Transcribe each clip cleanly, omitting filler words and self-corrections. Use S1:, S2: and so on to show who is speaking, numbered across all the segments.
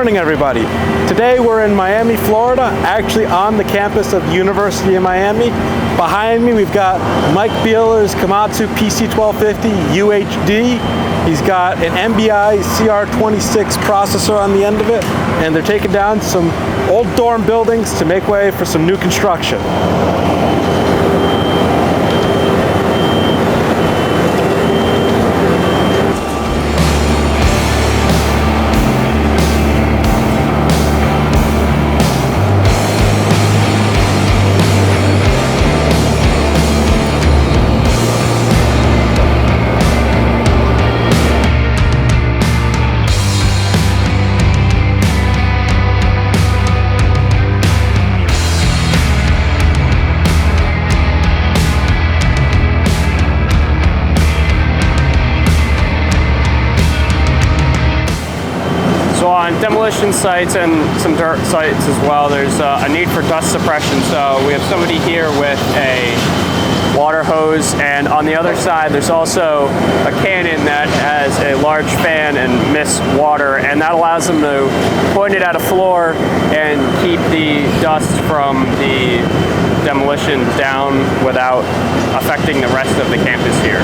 S1: morning, everybody. Today we're in Miami, Florida, actually on the campus of the University of Miami. Behind me we've got Mike Beeler's Komatsu PC1250 UHD. He's got an MBI CR26 processor on the end of it, and they're taking down some old dorm buildings to make way for some new construction.
S2: On demolition sites and some dirt sites as well, there's a need for dust suppression. So we have somebody here with a water hose, and on the other side there's also a cannon that has a large fan and mist water, and that allows them to point it at a floor and keep the dust from the demolition down without affecting the rest of the campus here.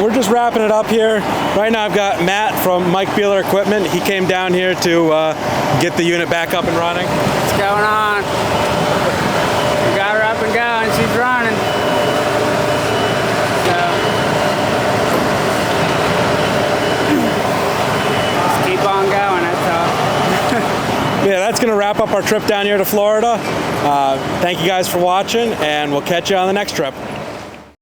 S1: We're just wrapping it up here. Right now I've got Matt from Mike Beeler Equipment. He came down here to get the unit back up and running.
S3: What's going on? We got her up and going. She's running. So, just keep on going, that's all.
S1: Yeah, that's going to wrap up our trip down here to Florida. Thank you guys for watching, and we'll catch you on the next trip.